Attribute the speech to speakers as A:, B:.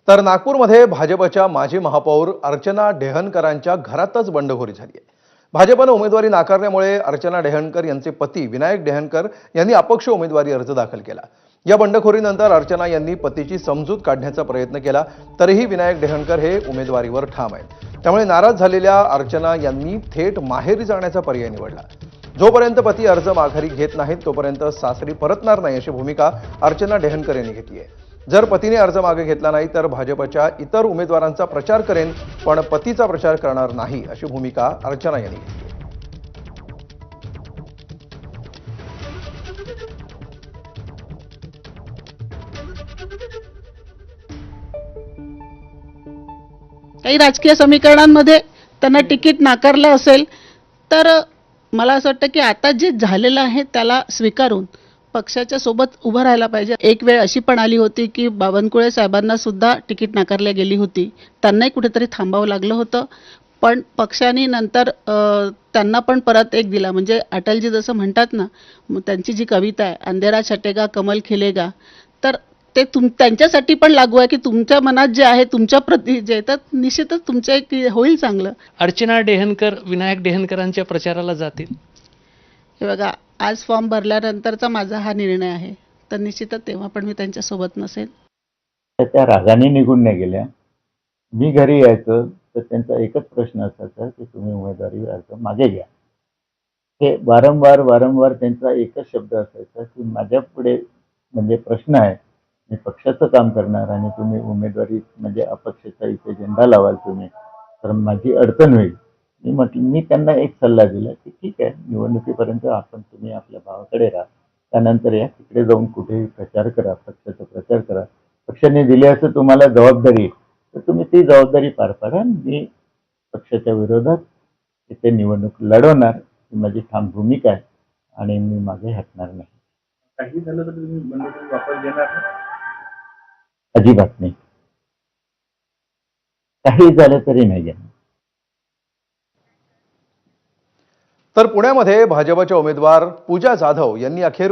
A: तर नागपूरमध्ये भाजपच्या माजी महापौर अर्चना डेहनकरांच्या घरातच बंडखोरी झाली आहे। भाजपने उमेदवारी नाकारल्यामुळे अर्चना डेहनकर यांचे पती विनायक डेहनकर यांनी अपक्ष उमेदवारी अर्ज दाखल केला। या बंडखोरीनंतर अर्चना यांनी पतीची समजूत काढण्याचा प्रयत्न केला, तरीही विनायक डेहनकर हे उमेदवारीवर ठाम आहेत। त्यामुळे नाराज झालेल्या अर्चना यांनी थेट माहेरी जाण्याचा पर्याय निवडला। जोपर्यंत पती अर्ज माघारी घेत नाहीत तोपर्यंत सासरी परतणार नाही अशी भूमिका अर्चना डेहनकर यांनी घेतली आहे। जर पतीने अर्ज मागे घेतला नाही तर भाजपच्या इतर उमेदवारांचा प्रचार करेन, पण पतीचा प्रचार करणार नाही अशी भूमिका अर्चना यांनी घेतली आहे।
B: काही राजकीय समीकरणांमध्ये त्यांना तिकीट नाकारलं असेल तर मला असं वाटतं की आता जे झालेलं आहे त्याला स्वीकारून पक्षाच्या सोबत उभं राहायला पाहिजे। एक वेळ अशी पण आली होती की बावनकुळे साहेबांना सुद्धा तिकीट नाकारल्या गेली होती, त्यांनाही कुठेतरी थांबावं लागलं होतं, पण पक्षाने नंतर त्यांना पण परत एक दिला। म्हणजे अटलजी जसं म्हणतात ना, त्यांची जी कविता आहे अंधेरा छटेगा कमल खिलेगा, तर ते त्यांच्यासाठी पण लागू आहे की तुमच्या मनात जे आहे तुमच्या प्रती जे तर निश्चितच तुमच्या एक होईल चांगलं।
C: अर्चना डेहनकर विनायक डेहनकरांच्या प्रचाराला जातील।
B: हे बघा, आज फॉर्म भरल्यानंतरचा माझा हा निर्णय आहे, तर निश्चितच तेव्हा पण मी त्यांच्यासोबत नसेल।
D: त्या रागाने निघून नाही गेल्या। मी घरी यायचो तर त्यांचा एकच प्रश्न असायचा की तुम्ही उमेदवारी अर्ज मागे घ्या। हे वारंवार त्यांचा एकच शब्द असायचा की माझ्या पुढे म्हणजे प्रश्न आहे, मी पक्षाचं काम करणार आणि तुम्ही उमेदवारी म्हणजे अपक्षाचा इथे झेंडा लावाल तुम्ही, तर माझी अडचण होईल। मी त्यांना एक सल्ला दिला की ठीक आहे, निवडणुकीपर्यंत तुम्ही आपल्या भावाकडे राहा, त्यानंतर या तिकडे जाऊन कुठेही प्रचार करा, पक्षाचा प्रचार करा। पक्षाने दिली असं तुम्हाला जबाबदारी तर तुम्ही ती जबाबदारी पार पाडा। मी पक्षाच्या विरोधात तिथे निवडणूक लढवणार ही माझी ठाम भूमिका आहे आणि मी मागे हटणार नाही।
E: काही झालं तर तुम्ही बंडखोरी वापस घेणार नाही?
D: अजिबात नाही, काही झालं तरी नाही घेणार।
A: तर पुण्यामध्ये भाजपच्या उमेदवार पूजा जाधव यांनी अखेर